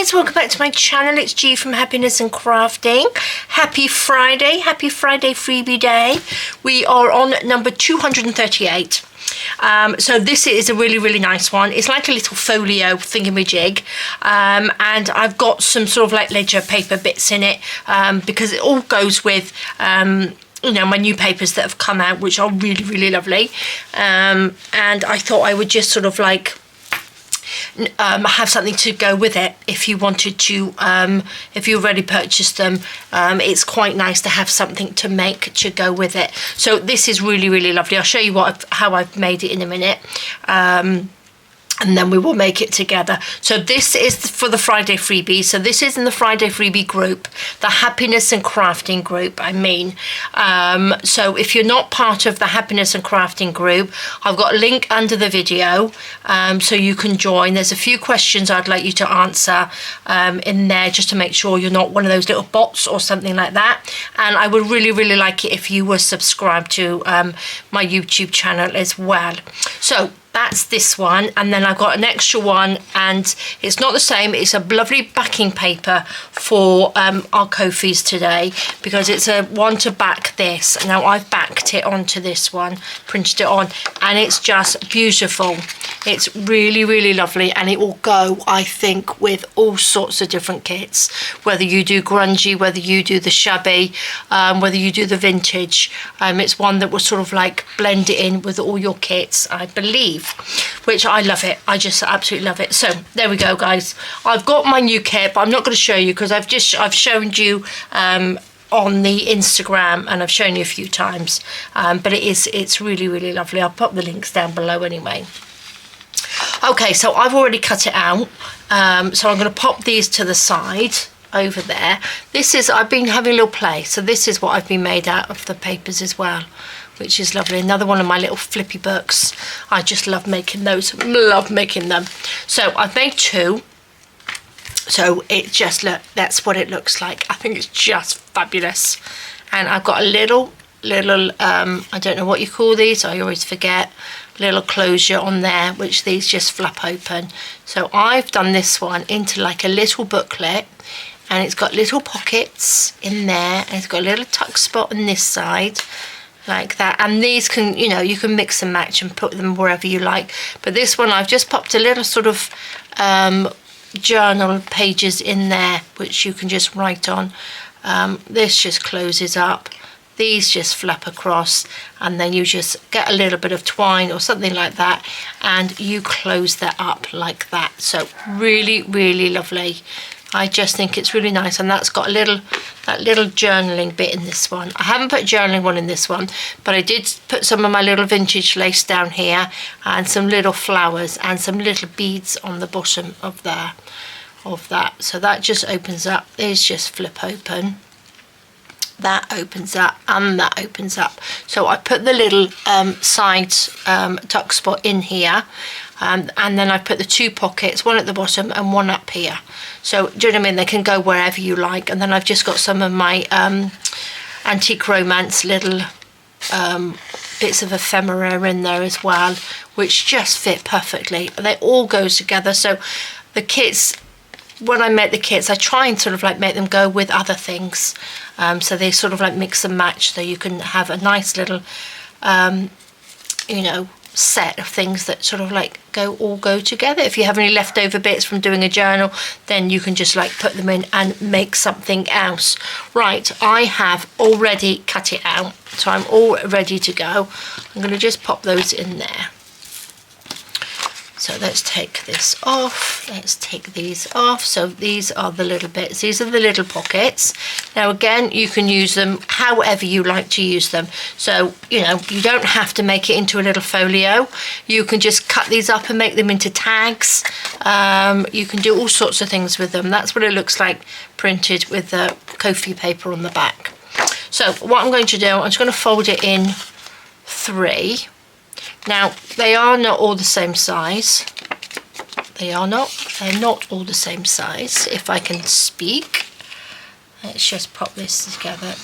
guys, welcome back to my channel. It's G from Happiness and Crafting. Happy Friday freebie day. We are on number 238. So this is a really nice one. It's like a little folio thingamajig, and I've got some sort of like ledger paper bits in it, because it all goes with you know, my new papers that have come out, which are really lovely, and I thought I would just sort of like have something to go with it if you wanted to, if you already purchased them. It's quite nice to have something to make to go with it. So this is really lovely. I'll show you how I've made it in a minute, and then we will make it together. So this is for the Friday Freebie. So this is in the Friday Freebie group, the Happiness and Crafting group, I mean. So if you're not part of the Happiness and Crafting group, I've got a link under the video, so you can join. There's a few questions I'd like you to answer in there, just to make sure you're not one of those little bots or something like that. And I would really like it if you were subscribed to my YouTube channel as well. So that's this one, and then I've got an extra one, and it's not the same. It's a lovely backing paper for our Ko-fis today, because it's a one to back this. Now I've backed it onto this one, printed it on, and it's just beautiful. It's really lovely, and it will go, I think, with all sorts of different kits, whether you do grungy, whether you do the shabby, whether you do the vintage. It's one that will sort of like blend it in with all your kits, I believe, which I love it. I just absolutely love it. So there we go, guys. I've got my new kit, but I'm not going to show you because I've shown you on the Instagram, and I've shown you a few times, but it's really lovely. I'll put the links down below anyway. Okay, so I've already cut it out, so I'm going to pop these to the side over there. I've been having a little play, so this is what I've been made out of the papers as well, which is lovely. Another one of my little flippy books. I just love making those, love making them. So I've made two. So it just, look, that's what it looks like. I think it's just fabulous. And I've got a little, I don't know what you call these, I always forget, little closure on there, which these just flap open. So I've done this one into like a little booklet, and it's got little pockets in there, and it's got a little tuck spot on this side, like that. And these can, you know, you can mix and match and put them wherever you like. But this one, I've just popped a little sort of journal pages in there, which you can just write on. This just closes up. These just flap across, and then you just get a little bit of twine or something like that, and you close that up like that. So really lovely. I just think it's really nice, and that's got that little journaling bit in this one. I haven't put a journaling one in this one, but I did put some of my little vintage lace down here, and some little flowers and some little beads on the bottom of there, of that. So that just opens up. These just flip open. That opens up, and that opens up. So I put the little side tuck spot in here, and then I put the two pockets, one at the bottom and one up here. So do you know what I mean? They can go wherever you like. And then I've just got some of my antique romance little bits of ephemera in there as well, which just fit perfectly. They all go together. So the kits, when I make the kits, I try and sort of like make them go with other things, so they sort of like mix and match, so you can have a nice little you know, set of things that sort of like all go together. If you have any leftover bits from doing a journal, then you can just like put them in and make something else. Right, I have already cut it out, so I'm all ready to go. I'm going to just pop those in there. So let's take this off, let's take these off. So these are the little bits, these are the little pockets. Now again, you can use them however you like to use them. So, you know, you don't have to make it into a little folio. You can just cut these up and make them into tags. You can do all sorts of things with them. That's what it looks like printed with the Ko-fi paper on the back. So what I'm going to do, I'm just going to fold it in 3. Now, they are not all the same size. They're not all the same size, if I can speak. Let's just pop this together.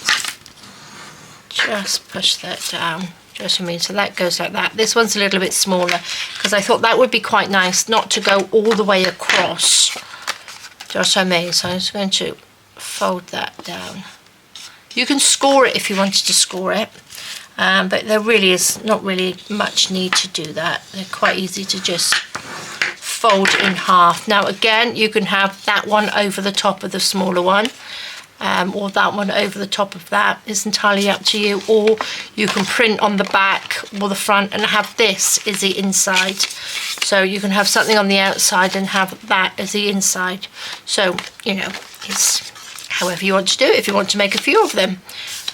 Just push that down. Just what I mean, so that goes like that. This one's a little bit smaller, because I thought that would be quite nice not to go all the way across what I mean? So I'm just going to fold that down. You can score it if you wanted to score it, but there really is not really much need to do that. They're quite easy to just fold in half. Now again, you can have that one over the top of the smaller one, or that one over the top of that. It's entirely up to you. Or you can print on the back or the front and have this as the inside. So you can have something on the outside and have that as the inside. So, you know, it's however you want to do it. If you want to make a few of them,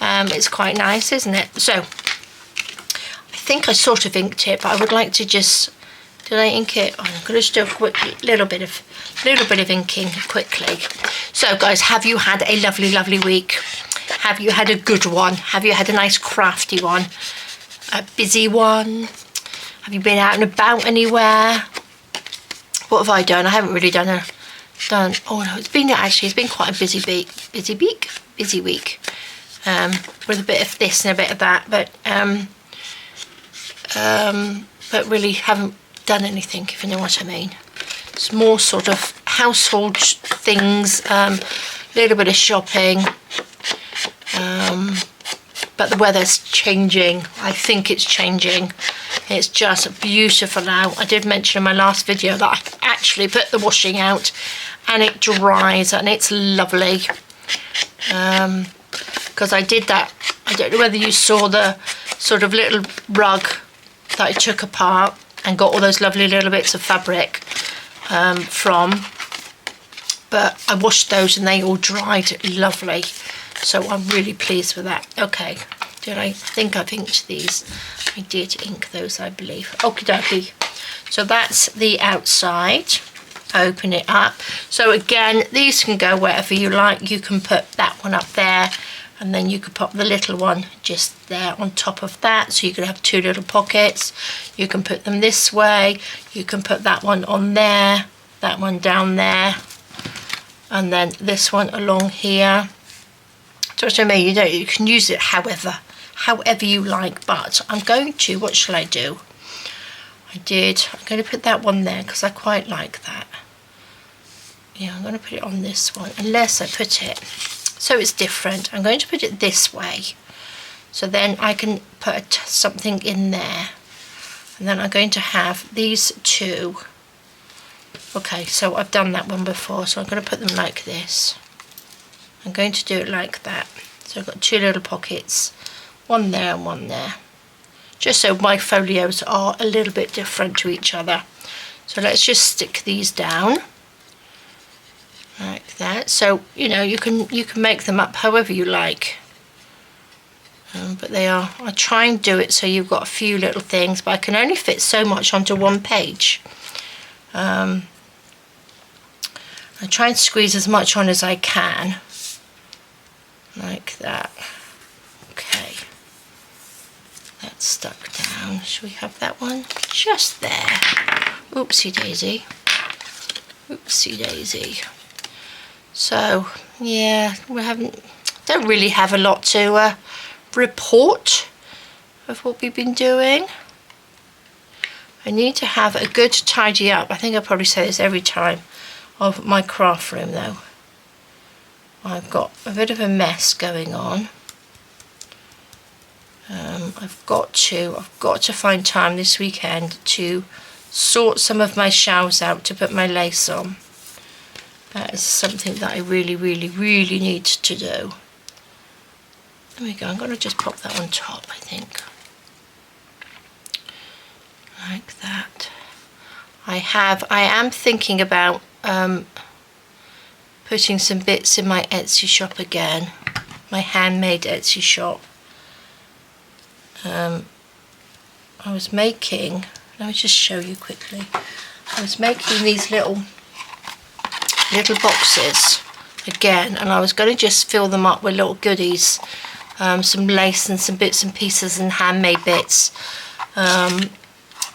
it's quite nice, isn't it? So I think I sort of inked it, but I would like to just, did I ink it? Oh, I'm going to just do a quick little bit of inking quickly. So guys, have you had a lovely week? Have you had a good one? Have you had a nice crafty one? A busy one? Have you been out and about anywhere? What have I done? I haven't really done. Oh no, it's been quite a busy week. With a bit of this and a bit of that, but really haven't done anything, if you know what I mean. It's more sort of household things, little bit of shopping, but the weather's changing. I think it's changing. It's just beautiful now. I did mention in my last video that I actually put the washing out and it dries and it's lovely, because I did that. I don't know whether you saw the sort of little rug that I took apart and got all those lovely little bits of fabric from, but I washed those and they all dried lovely, so I'm really pleased with that. Okay, I think I've inked these. I did ink those, I believe. Okie dokie. So that's the outside. Open it up. So again, these can go wherever you like. You can put that one up there, and then you could pop the little one just there on top of that, so you could have two little pockets. You can put them this way, you can put that one on there, that one down there, and then this one along here. So what I mean, you can use it however you like, but I'm going to, what shall I do? I'm going to put that one there because I quite like that. Yeah, I'm going to put it on this one, unless I put it so it's different. I'm going to put it this way, so then I can put something in there, and then I'm going to have these two. Okay, so I've done that one before, so I'm going to put them like this. I'm going to do it like that. So I've got two little pockets, one there and one there, just so my folios are a little bit different to each other. So let's just stick these down like that. So you know, you can make them up however you like, but I try and do it so you've got a few little things, but I can only fit so much onto one page. I try and squeeze as much on as I can, like that. Okay, that's stuck down. Should we have that one just there? Oopsie daisy, oopsie daisy. So yeah, don't really have a lot to report of what we've been doing. I need to have a good tidy up. I think I probably say this every time, of my craft room though. I've got a bit of a mess going on. I've got to find time this weekend to sort some of my shelves out to put my lace on. That is something that I really need to do. There we go. I'm going to just pop that on top, I think, like that. I am thinking about putting some bits in my Etsy shop again, my handmade Etsy shop. I was making, let me just show you quickly. I was making these little boxes again, and I was going to just fill them up with little goodies, some lace and some bits and pieces and handmade bits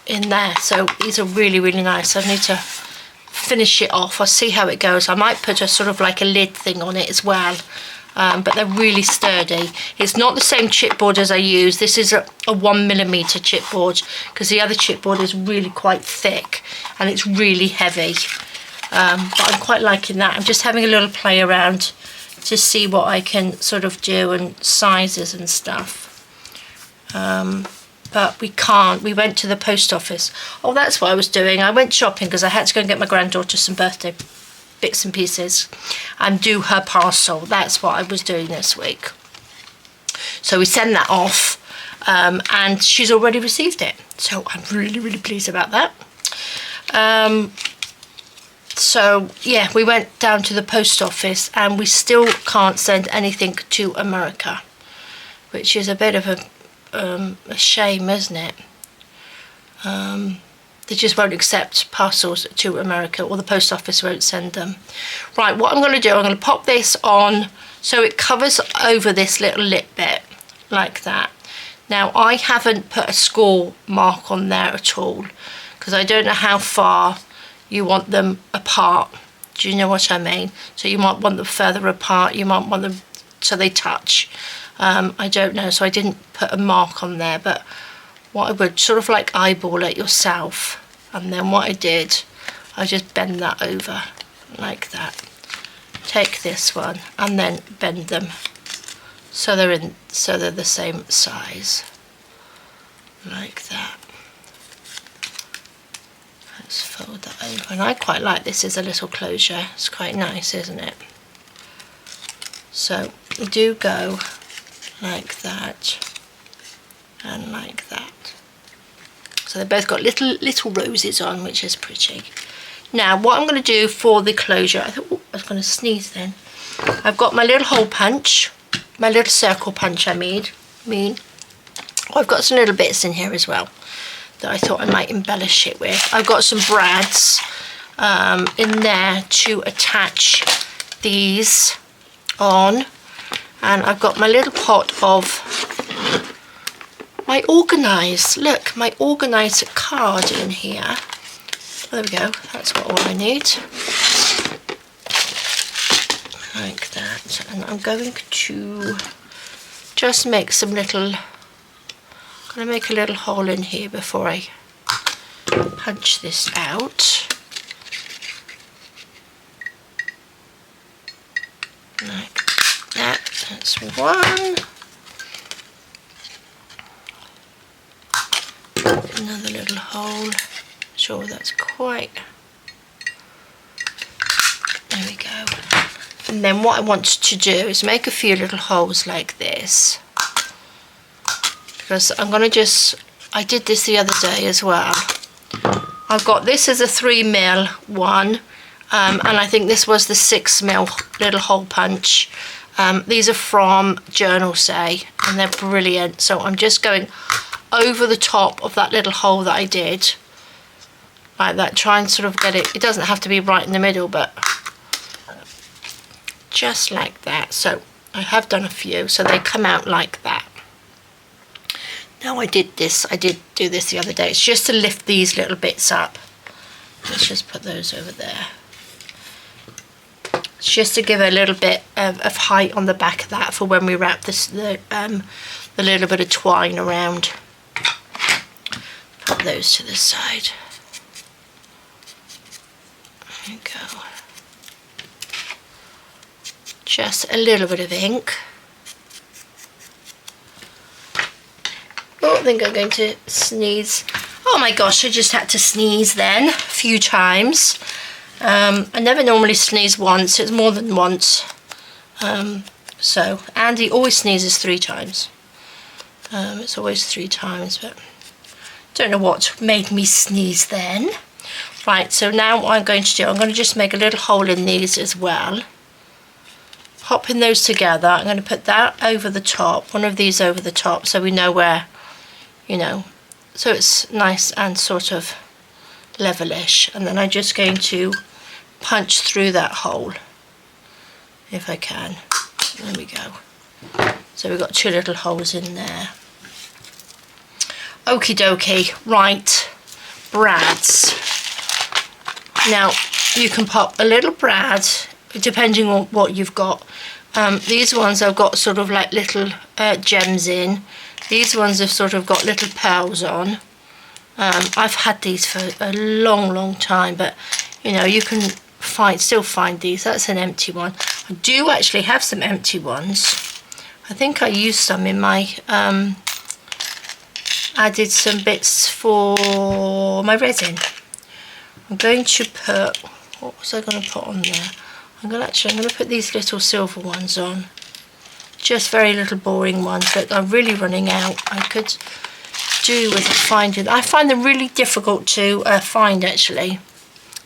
in there. So these are really nice. I need to finish it off. I'll see how it goes. I might put a sort of like a lid thing on it as well, but they're really sturdy. It's not the same chipboard as I use. This is a 1mm chipboard, because the other chipboard is really quite thick and it's really heavy. but I'm quite liking that. I'm just having a little play around to see what I can sort of do and sizes and stuff. But we can't. We went to the post office. Oh, that's what I was doing. I went shopping because I had to go and get my granddaughter some birthday bits and pieces and do her parcel. That's what I was doing this week. So we send that off, and she's already received it. So I'm really, really pleased about that. So yeah, we went down to the post office and we still can't send anything to America, which is a bit of a shame, isn't it? They just won't accept parcels to America, or the post office won't send them. Right, what I'm going to do, I'm going to pop this on so it covers over this little lip bit like that. Now I haven't put a score mark on there at all because I don't know how far you want them apart. Do you know what I mean? So you might want them further apart, you might want them so they touch. I don't know, so I didn't put a mark on there, but what I would sort of like eyeball it yourself, and then what I did, I just bend that over like that. Take this one and then bend them so they're the same size, like that. Let's fold that over, and I quite like this as a little closure. It's quite nice, isn't it? So we do go like that and like that. So they've both got little roses on, which is pretty. Now what I'm going to do for the closure, I thought, I was going to sneeze then. I've got my little hole punch, my little circle punch I mean. I've got some little bits in here as well that I thought I might embellish it with. I've got some brads in there to attach these on, and I've got my little pot of my organise, look, my organise card in here. There we go, that's what all I need. Like that, and I'm going to just make some little, I'm going to make a little hole in here before I punch this out. Like that, that's one. Another little hole, sure that's quite, there we go. And then what I want to do is make a few little holes like this, because I'm going to just, I did this the other day as well. I've got this as a 3mm one, and I think this was the 6mm little hole punch. These are from Journal Say, and they're brilliant. So I'm just going over the top of that little hole that I did, like that. Try and sort of get it, it doesn't have to be right in the middle, but just like that. So I have done a few, so they come out like that. Now I did do this the other day. It's just to lift these little bits up. Let's just put those over there. It's just to give a little bit of height on the back of that for when we wrap this, the little bit of twine around. Put those to the side. There you go. Just a little bit of ink. Oh, I think I'm going to sneeze. Oh my gosh, I just had to sneeze then a few times. I never normally sneeze once, it's more than once. So Andy always sneezes 3 times. It's always 3 times, but don't know what made me sneeze then. Right, so now what I'm going to do, I'm going to just make a little hole in these as well. Popping those together, I'm going to put that over the top, one of these over the top, so we know where, you know, so it's nice and sort of levelish. And then I'm just going to punch through that hole if I can. There we go. So we've got 2 little holes in there. Okie dokie. Right, brads. Now you can pop a little brad depending on what you've got. These ones I've got sort of like little gems in. These ones have sort of got little pearls on. I've had these for a long time, but you know, you can still find these. That's an empty one. I do actually have some empty ones. I think I used some in my added some bits for my resin. I'm going to put, what was I going to put on there? I'm going to put these little silver ones on. Just very little boring ones that are really running out. I could do with finding. I find them really difficult to find actually.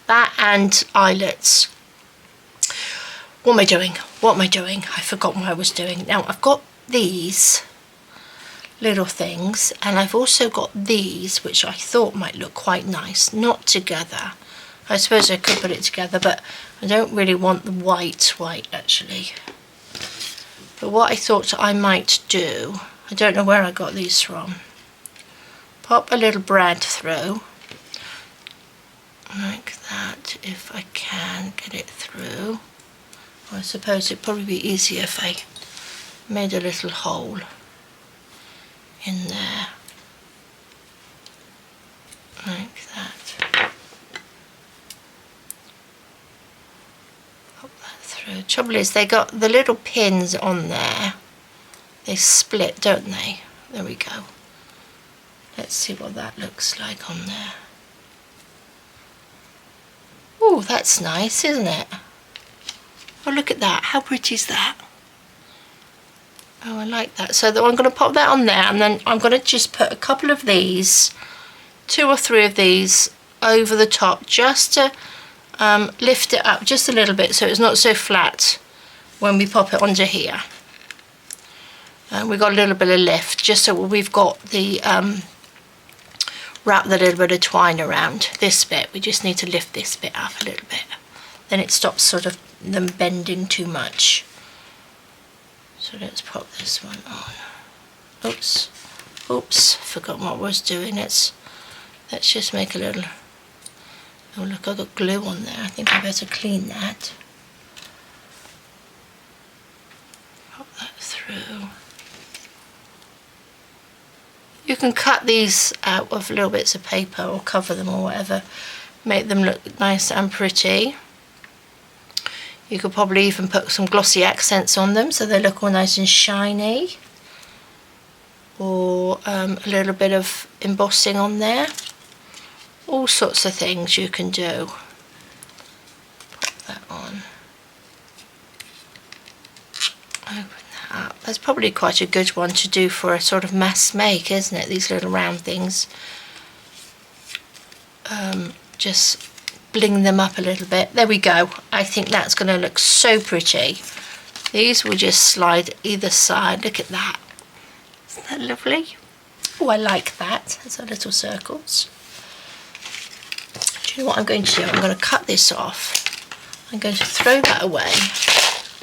That and eyelets. What am I doing? What am I doing? I forgot what I was doing. Now I've got these little things, and I've also got these which I thought might look quite nice, not together. I suppose I could put it together, but I don't really want the white actually. But what I thought I might do, I don't know where I got these from. Pop a little brad through, like that, if I can get it through. I suppose it'd probably be easier if I made a little hole in there, like that. Pop that through. Trouble is, they got the little pins on there. They split, don't they? There we go. Let's see what that looks like on there. Oh, that's nice, isn't it? Oh, look at that. How pretty is that? Oh, I like that. So I'm going to pop that on there, and then I'm going to just put a couple of these, 2 or 3 of these over the top, just to lift it up just a little bit so it's not so flat when we pop it onto here. We've got a little bit of lift, just so we've got the wrap the little bit of twine around this bit. We just need to lift this bit up a little bit. Then it stops sort of them bending too much. So let's pop this one on. Oops, forgot what I was doing. Let's just make a little, oh look, I've got glue on there. I think I better clean that. Pop that through. You can cut these out of little bits of paper or cover them or whatever, make them look nice and pretty. You could probably even put some glossy accents on them so they look all nice and shiny, or a little bit of embossing on there. All sorts of things you can do. Pop that on. Open that up. That's probably quite a good one to do for a sort of mass make, isn't it? These little round things. Just bling them up a little bit. There we go. I think that's going to look so pretty. These will just slide either side. Look at that. Isn't that lovely? Oh, I like that. There's our little circles. Do you know what I'm going to do? I'm going to cut this off. I'm going to throw that away.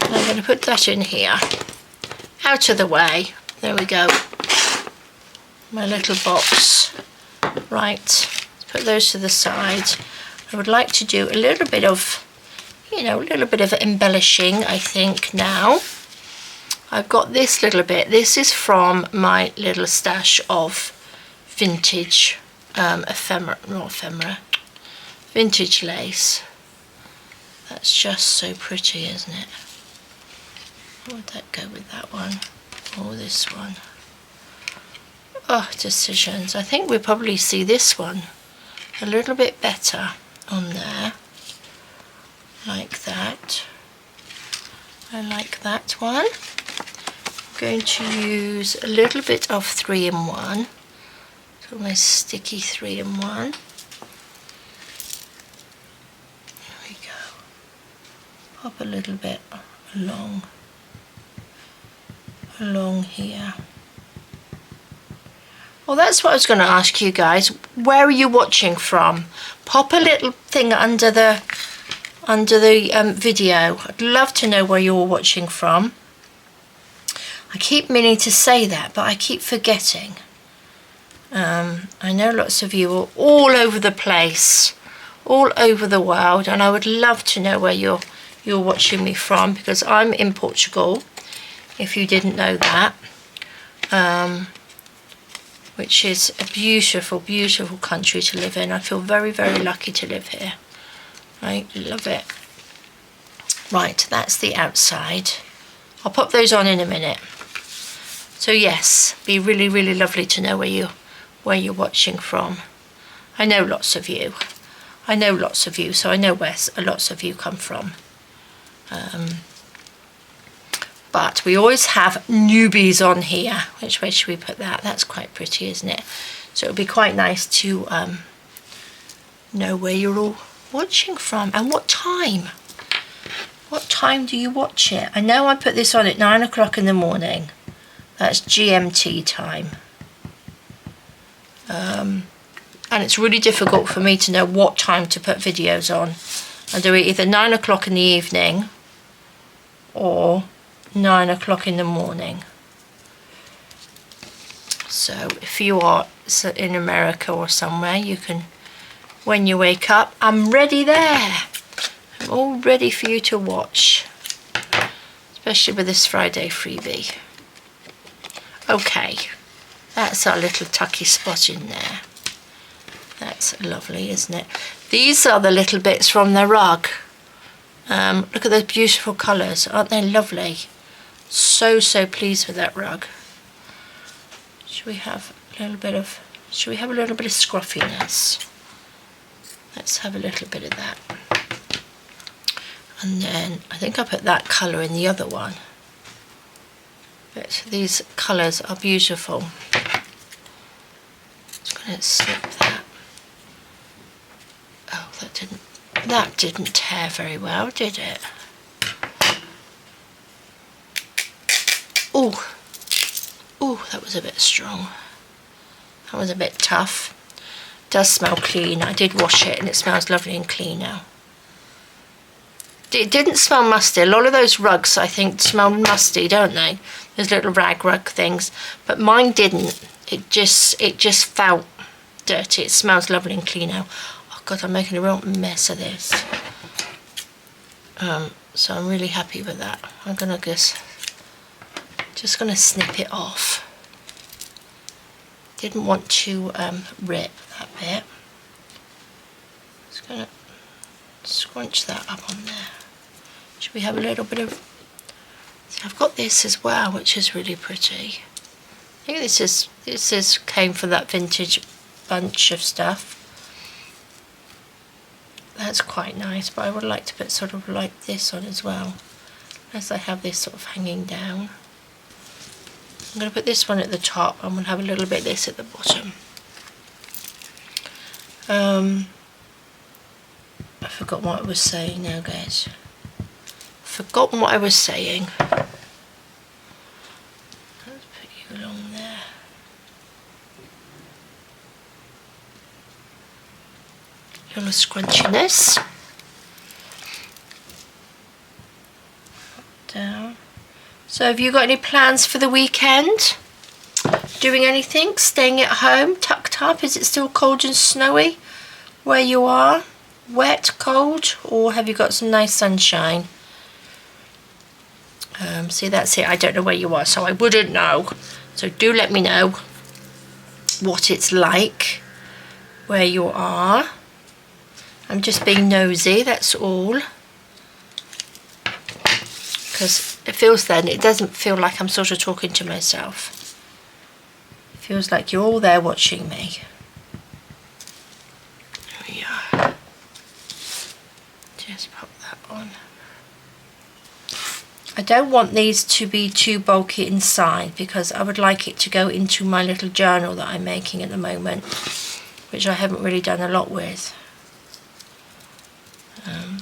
And I'm going to put that in here. Out of the way. There we go. My little box. Right. Let's put those to the side. I would like to do a little bit of, a little bit of embellishing, I think, now. I've got this little bit. This is from my little stash of vintage vintage lace. That's just so pretty, isn't it? What would that go with that one? Or this one? Oh, decisions. I think we'll probably see this one a little bit better on there, like that. I like that one. I'm going to use a little bit of 3-in-1, so my sticky 3-in-1. There we go. Pop a little bit along here. Well, that's what I was going to ask you guys. Where are you watching from? Pop a little thing under the video. I'd love to know where you're watching from. I keep meaning to say that, but I keep forgetting. I know lots of you are all over the place, all over the world, and I would love to know where you're watching me from, because I'm in Portugal, if you didn't know that. Which is a beautiful, beautiful country to live in. I feel very, very lucky to live here. I love it. Right, that's the outside. I'll pop those on in a minute. So yes, be really, really lovely to know where you're watching from. I know lots of you. I know lots of you, so I know where lots of you come from. But we always have newbies on here. Which way should we put that? That's quite pretty, isn't it? So it would be quite nice to know where you're all watching from and what time. What time do you watch it? I know I put this on at 9 o'clock in the morning. That's GMT time. And it's really difficult for me to know what time to put videos on. I do it either 9 o'clock in the evening or 9 o'clock in the morning. So if you are in America or somewhere, you can, when you wake up, I'm ready there. I'm all ready for you to watch, especially with this Friday freebie. Okay, that's our little tucky spot in there. That's lovely, isn't it? These are the little bits from the rug. Look at those beautiful colours, aren't they lovely? So pleased with that rug. Should we have a little bit of scruffiness? Let's have a little bit of that. And then I think I put that colour in the other one. But these colours are beautiful. Just going to snip that. Oh, that didn't tear very well, did it? Oh, that was a bit strong. That was a bit tough. It does smell clean. I did wash it and it smells lovely and clean now. It didn't smell musty. A lot of those rugs, I think, smell musty, don't they? Those little rag rug things. But mine didn't. It just felt dirty. It smells lovely and clean now. Oh God, I'm making a real mess of this. So I'm really happy with that. I'm gonna just gonna snip it off. Didn't want to rip that bit. Just gonna scrunch that up on there. Should we have a little bit of... See, I've got this as well, which is really pretty. I think this came from that vintage bunch of stuff. That's quite nice, but I would like to put sort of like this on as well, as I have this sort of hanging down. I'm going to put this one at the top. I'm going to have a little bit of this at the bottom. I forgot what I was saying now, guys. Forgotten what I was saying. Let's put you along there. A little scrunchiness. Down. So have you got any plans for the weekend? Doing anything? Staying at home? Tucked up? Is it still cold and snowy where you are? Wet, cold? Or have you got some nice sunshine? See, that's it. I don't know where you are, so I wouldn't know. So do let me know what it's like where you are. I'm just being nosy, that's all. Because it doesn't feel like I'm sort of talking to myself. It feels like you're all there watching me. There we are. Just pop that on. I don't want these to be too bulky inside because I would like it to go into my little journal that I'm making at the moment, which I haven't really done a lot with. There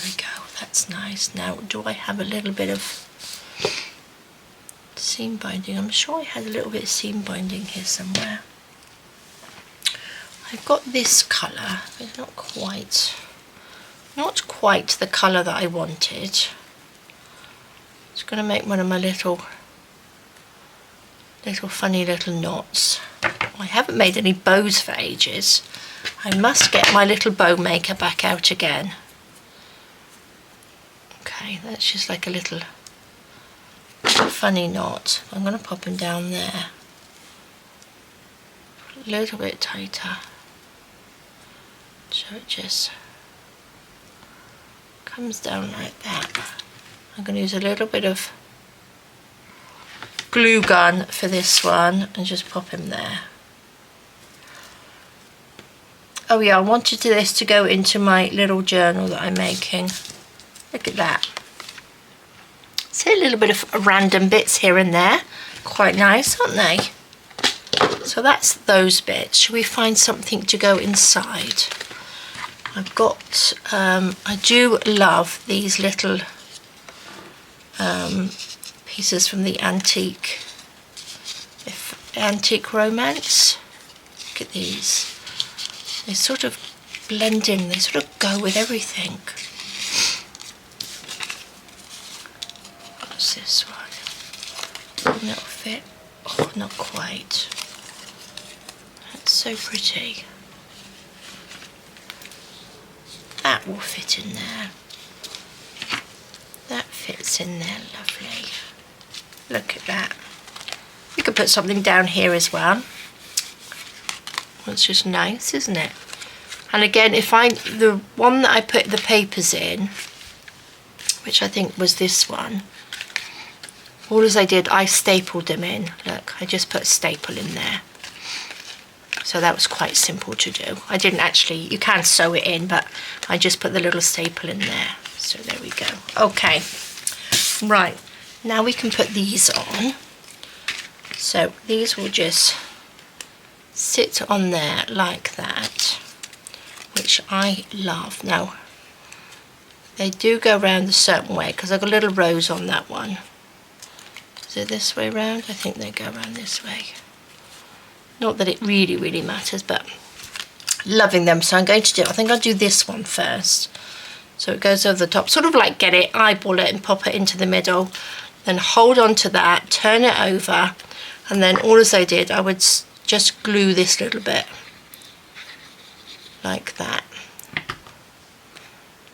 we go, that's nice. Now, do I have a little bit of seam binding? I'm sure I had a little bit of seam binding here somewhere. I've got this colour, but it's not quite the colour that I wanted. Just going to make one of my little funny little knots. I haven't made any bows for ages. I must get my little bow maker back out again. Okay, that's just like a little funny knot. I'm going to pop him down there. A little bit tighter. So it just comes down like that. I'm going to use a little bit of glue gun for this one and just pop him there. Oh yeah, I wanted this to go into my little journal that I'm making. Look at that. See, a little bit of random bits here and there. Quite nice, aren't they? So that's those bits. Shall we find something to go inside? I've got, I do love these little pieces from the Antique Romance. Look at these. They sort of blend in, they sort of go with everything. What's this one? That'll fit. Oh, not quite. That's so pretty. That will fit in there. That fits in there, lovely. Look at that. You could put something down here as well. It's just nice, isn't it? And again, the one that I put the papers in, which I think was this one, all as I did, I stapled them in. Look, I just put a staple in there. So that was quite simple to do. I didn't actually, you can sew it in, but I just put the little staple in there. So there we go. Okay, right, now we can put these on. So these will just sit on there like that, which I love. Now, they do go round a certain way because I've got a little rose on that one. Is it this way round? I think they go around this way. Not that it really matters, but loving them. So I'm going to do, I think I'll do this one first. So it goes over the top, sort of like get it, eyeball it and pop it into the middle. Then hold on to that, turn it over, and then all as I did, I would just glue this little bit like that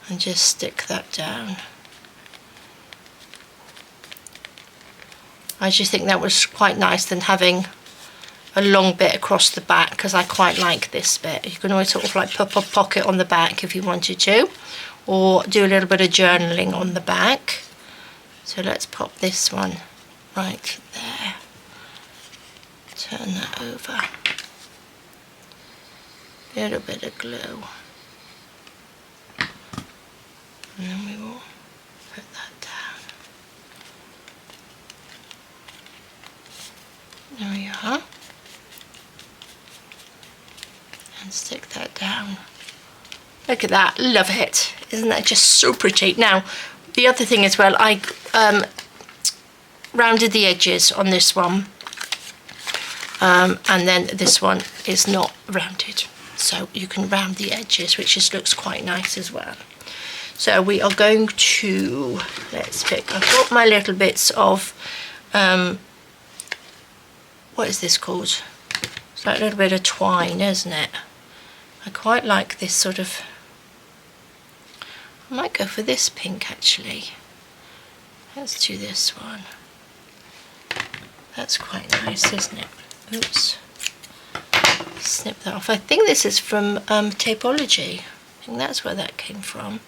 and just stick that down. I just think that was quite nice than having a long bit across the back, because I quite like this bit. You can always sort of like pop a pocket on the back if you wanted to, or do a little bit of journaling on the back. So let's pop this one right there. Turn that over. A little bit of glue. And then we will put that down. There we are. And stick that down. Look at that, love it. Isn't that just so pretty? Now, the other thing as well, I rounded the edges on this one. And then this one is not rounded, so you can round the edges, which just looks quite nice as well. So we are going to, let's pick, I've got my little bits of, what is this called? It's like a little bit of twine, isn't it? I quite like this sort of, I might go for this pink actually. Let's do this one. That's quite nice, isn't it? Oops, snip that off. I think this is from Tapology. I think that's where that came from.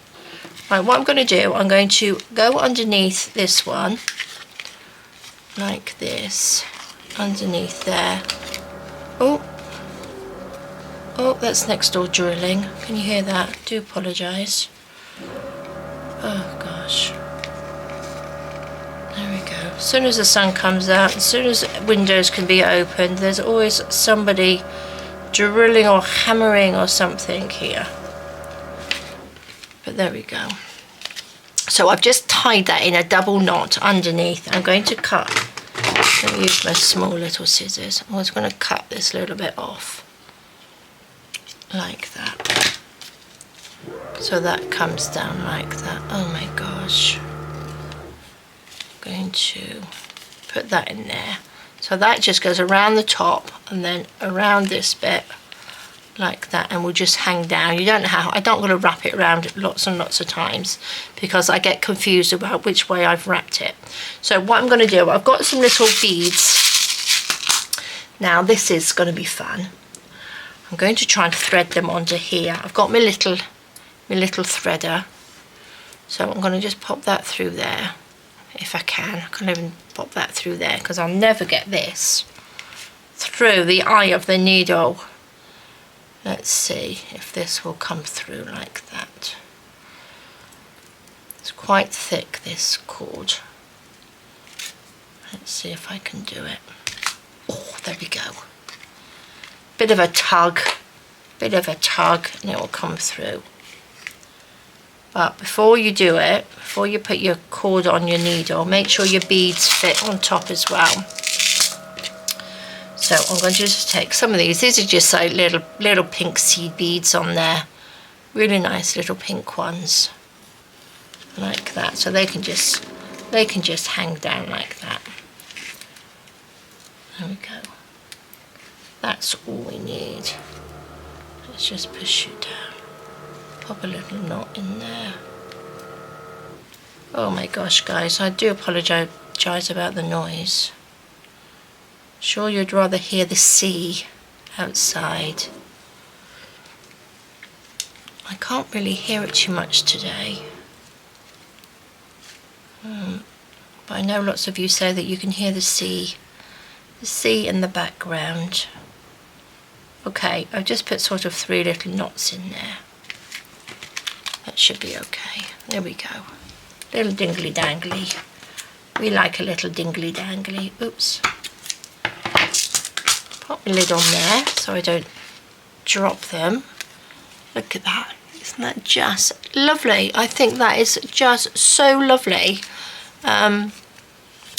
Right, what I'm going to do, I'm going to go underneath this one, like this, underneath there. Oh, that's next door drilling. Can you hear that? Do apologise. Oh gosh. There we go. As soon as the sun comes out, as soon as windows can be opened, there's always somebody drilling or hammering or something here. But there we go. So I've just tied that in a double knot underneath. I'm going to cut. Let me use my small little scissors. I was going to cut this little bit off. Like that. So that comes down like that. Oh my gosh. Going to put that in there. So that just goes around the top and then around this bit like that, and will just hang down. You don't know how, I don't want to wrap it around lots and lots of times because I get confused about which way I've wrapped it. So what I'm going to do, I've got some little beads. Now this is going to be fun. I'm going to try and thread them onto here. I've got my little threader. So I'm going to just pop that through there if I can. I can't even pop that through there because I'll never get this through the eye of the needle. Let's see if this will come through like that. It's quite thick, this cord. Let's see if I can do it. Oh, there we go. Bit of a tug, and it will come through. But before you do it, before you put your cord on your needle, make sure your beads fit on top as well. So I'm going to just take some of these. These are just like little pink seed beads on there. Really nice little pink ones. Like that. So they can just hang down like that. There we go. That's all we need. Let's just push it down. Pop a little knot in there. Oh my gosh, guys, I do apologise about the noise. Sure you'd rather hear the sea outside. I can't really hear it too much today. But I know lots of you say that you can hear the sea in the background. Okay, I've just put sort of 3 little knots in there. That should be okay. There we go. Little dingly dangly. We like a little dingly dangly. Oops. Pop the lid on there so I don't drop them. Look at that. Isn't that just lovely? I think that is just so lovely. And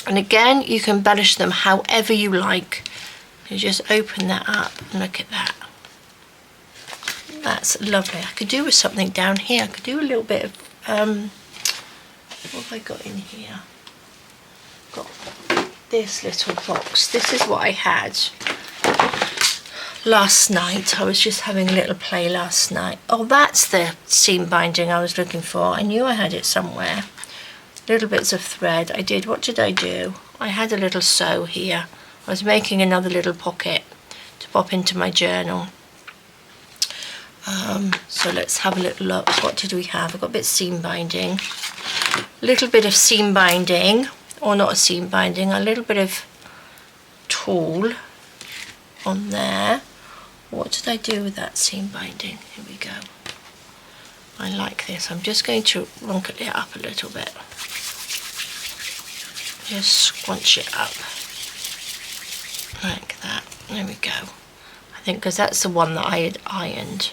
again, you can embellish them however you like. You just open that up and look at that. That's lovely. I could do with something down here. I could do a little bit of, what have I got in here? Got this little box. This is what I had last night. I was just having a little play last night. Oh, that's the seam binding I was looking for. I knew I had it somewhere. Little bits of thread. What did I do? I had a little sew here. I was making another little pocket to pop into my journal. So let's have a little look. What did we have? I've got a bit of seam binding. A little bit of seam binding, or not a seam binding, a little bit of tulle on there. What did I do with that seam binding? Here we go. I like this. I'm just going to wrinkle it up a little bit. Just squunch it up like that. There we go. I think because that's the one that I had ironed.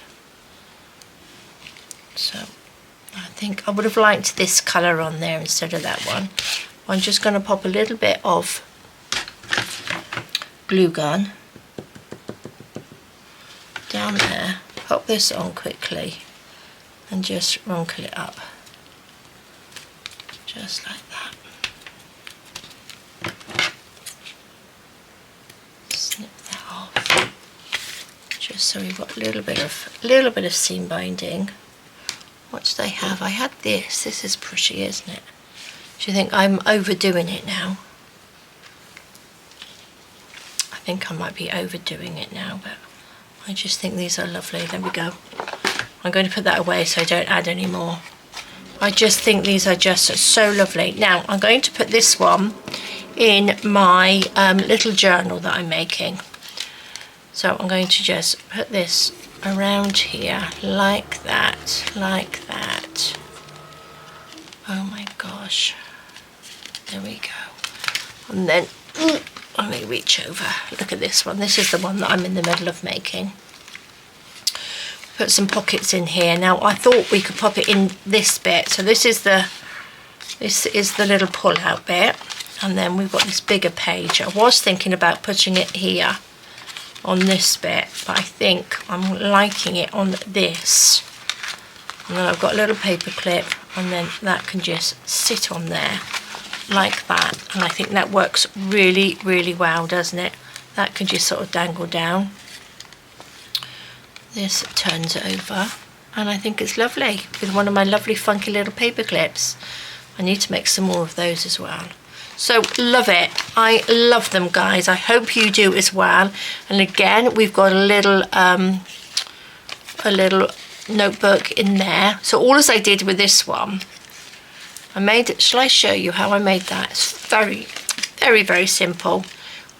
So I think I would have liked this colour on there instead of that one. I'm just going to pop a little bit of glue gun down there. Pop this on quickly and just wrinkle it up. Just like that. Snip that off. Just so we've got a little bit of seam binding. What did I have? I had this. This is pretty, isn't it? Do you think I'm overdoing it now? I think I might be overdoing it now, but I just think these are lovely. There we go. I'm going to put that away so I don't add any more. I just think these are just so lovely. Now I'm going to put this one in my little journal that I'm making. So I'm going to just put this around here like that, like that. Oh my gosh. There we go. And then let me reach over. Look at this one. This is the one that I'm in the middle of making. Put some pockets in here. Now I thought we could pop it in this bit. So this is the little pull out bit, and then we've got this bigger page. I was thinking about putting it here on this bit, but I think I'm liking it on this. And then I've got a little paper clip, and then that can just sit on there like that. And I think that works really, really well, doesn't it? That can just sort of dangle down. This turns over, and I think it's lovely with one of my lovely funky little paper clips. I need to make some more of those as well. So love it. I love them, guys. I hope you do as well. And again, we've got a little notebook in there. So all as I did with this one Shall I show you how I made that? It's very, very, very simple.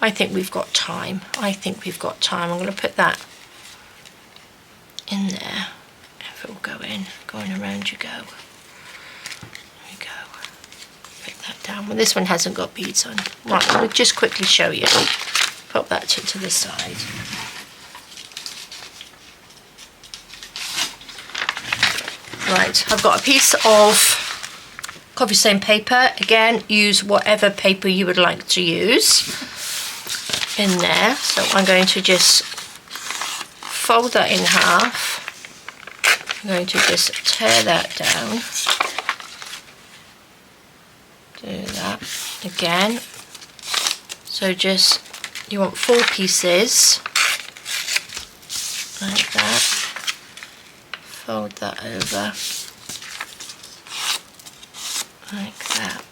I think we've got time. I'm going to put that in there. If it will go in, going around you go. There we go. Put that down. Well, this one hasn't got beads on. Right, I'll just quickly show you. Pop that to the side. Right, I've got a piece of coffee stain paper. Again, use whatever paper you would like to use in there. So I'm going to just fold that in half. I'm going to just tear that down. Do that again. So just, you want 4 pieces like that. Fold that over like that.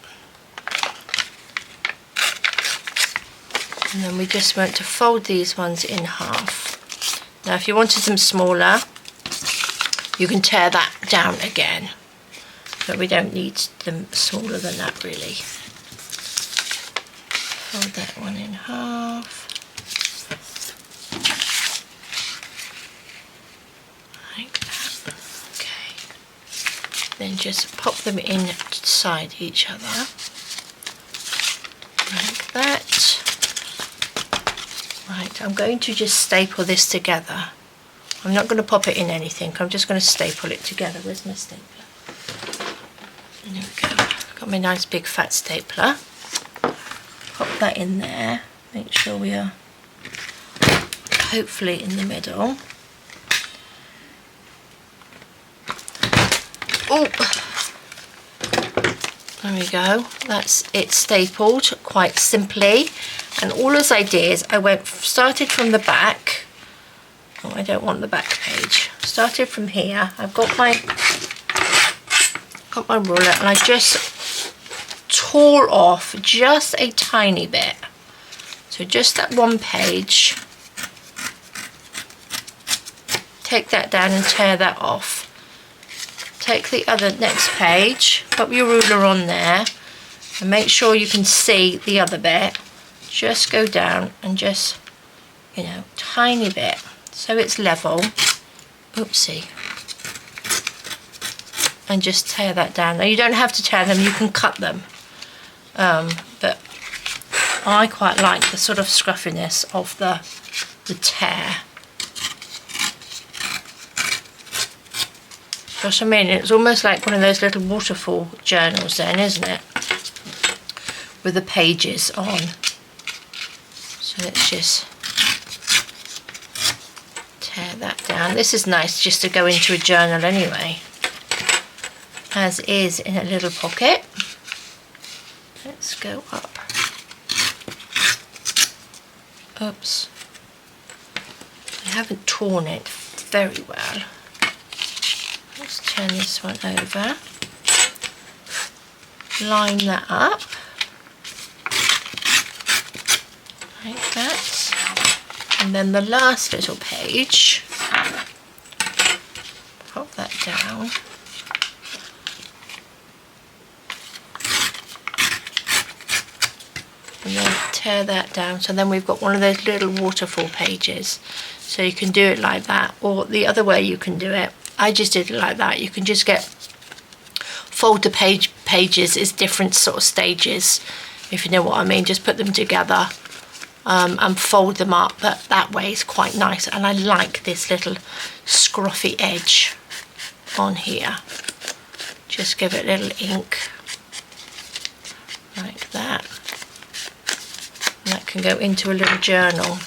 And then we just want to fold these ones in half. Now if you wanted them smaller, you can tear that down again, but we don't need them smaller than that really. Fold that one in half. Like that. Okay. Then just pop them inside each other. Like that. Right, I'm going to just staple this together. I'm not going to pop it in anything, I'm just going to staple it together. Where's my stapler? There we go. Got my nice big fat stapler. Pop that in there. Make sure we are hopefully in the middle. Oh, there we go. That's it stapled quite simply. And all as I did, I started from the back. Oh, I don't want the back page. Started from here. I've got my ruler, and I just tore off just a tiny bit. So just that one page. Take that down and tear that off. Take the next page, put your ruler on there, and make sure you can see the other bit. Just go down and just, tiny bit, so it's level. Oopsie. And just tear that down. Now you don't have to tear them, you can cut them. But I quite like the sort of scruffiness of the tear. Gosh, I mean, it's almost like one of those little waterfall journals then, isn't it? With the pages on. So let's just tear that down. This is nice just to go into a journal anyway, as is in a little pocket. Let's go up. Oops. I haven't torn it very well. Let's turn this one over. Line that up. Like that. And then the last little page, pop that down. And then tear that down. So then we've got one of those little waterfall pages. So you can do it like that, or the other way you can do it. I just did it like that. You can just fold the pages is different sort of stages, if you know what I mean. Just put them together and fold them up, but that way is quite nice. And I like this little scruffy edge on here. Just give it a little ink like that. And that can go into a little journal.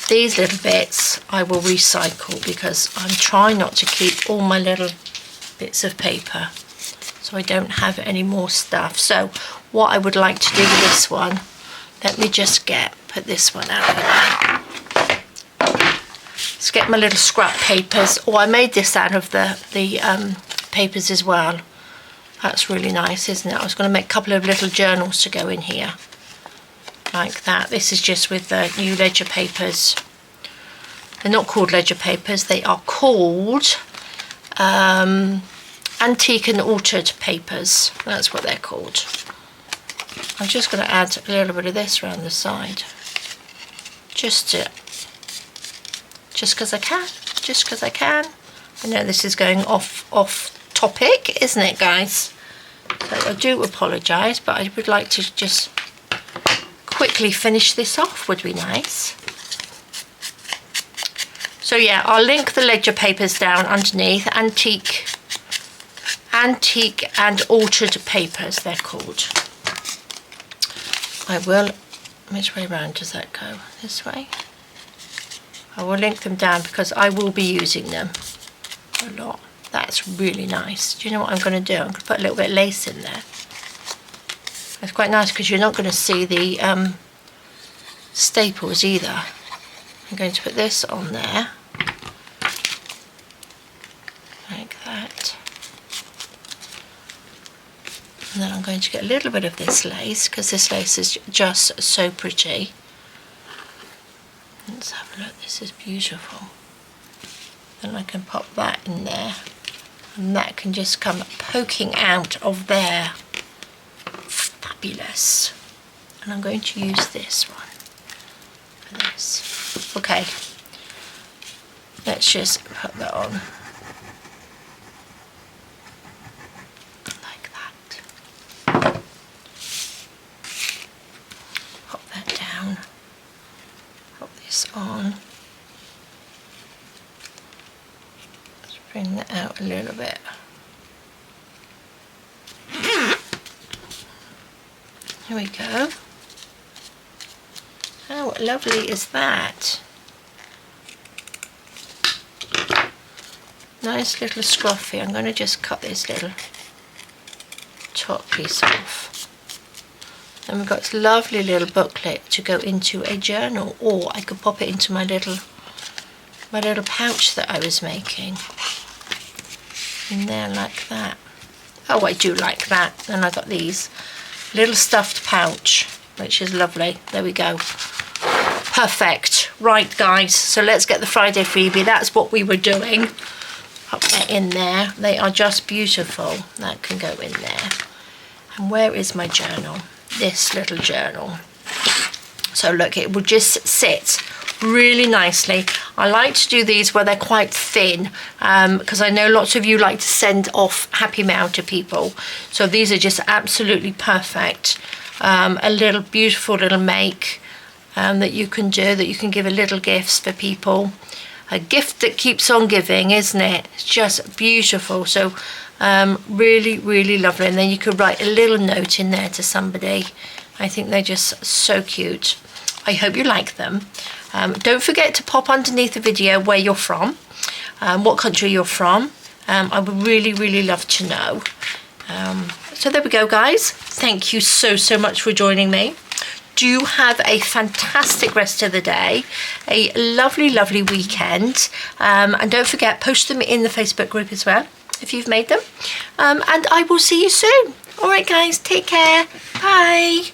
These little bits I will recycle because I'm trying not to keep all my little bits of paper, so I don't have any more stuff. So what I would like to do with this one, let me just put this one out of the way. Let's get my little scrap papers. Oh, I made this out of the papers as well. That's really nice, isn't it? I was going to make a couple of little journals to go in here. Like that. This is just with the new ledger papers. They're not called ledger papers, they are called antique and altered papers. That's what they're called. I'm just going to add a little bit of this around the side. Just because I can. I know this is going off topic, isn't it, guys? So I do apologise, but I would like to just quickly finish this off, would be nice. So yeah, I'll link the ledger papers down underneath. Antique and altered papers, they're called. I will, which way round does that go? This way? I will link them down because I will be using them a lot. That's really nice. Do you know what I'm going to do? I'm going to put a little bit of lace in there. It's quite nice because you're not going to see the staples either. I'm going to put this on there. Like that. And then I'm going to get a little bit of this lace because this lace is just so pretty. Let's have a look. This is beautiful. Then I can pop that in there. And that can just come poking out of there. Fabulous. And I'm going to use this one for this. Okay. Let's just put that on. Like that. Pop that down. Pop this on. Bring that out a little bit. Here we go. How lovely is that? Nice little scruffy. I'm going to just cut this little top piece off. And we've got this lovely little booklet to go into a journal, or I could pop it into my little pouch that I was making. In there like that. Oh, I do like that. And I got these little stuffed pouch, which is lovely. There we go. Perfect. Right, guys, so let's get the Friday freebie. That's what we were doing. Pop that in there. They are just beautiful. That can go in there. And where is my journal? This little journal. So look, it will just sit really nicely. I like to do these where they're quite thin because I know lots of you like to send off Happy Mail to people. So these are just absolutely perfect. A little beautiful little make that you can do, that you can give a little gifts for people. A gift that keeps on giving, isn't it? It's just beautiful. So really, really lovely. And then you could write a little note in there to somebody. I think they're just so cute. I hope you like them. Don't forget to pop underneath the video where you're from, what country you're from. I would really, really love to know. So there we go, guys. Thank you so much for joining me. Do have a fantastic rest of the day, a lovely, lovely weekend. And don't forget, post them in the Facebook group as well, if you've made them. And I will see you soon. All right, guys, take care. Bye.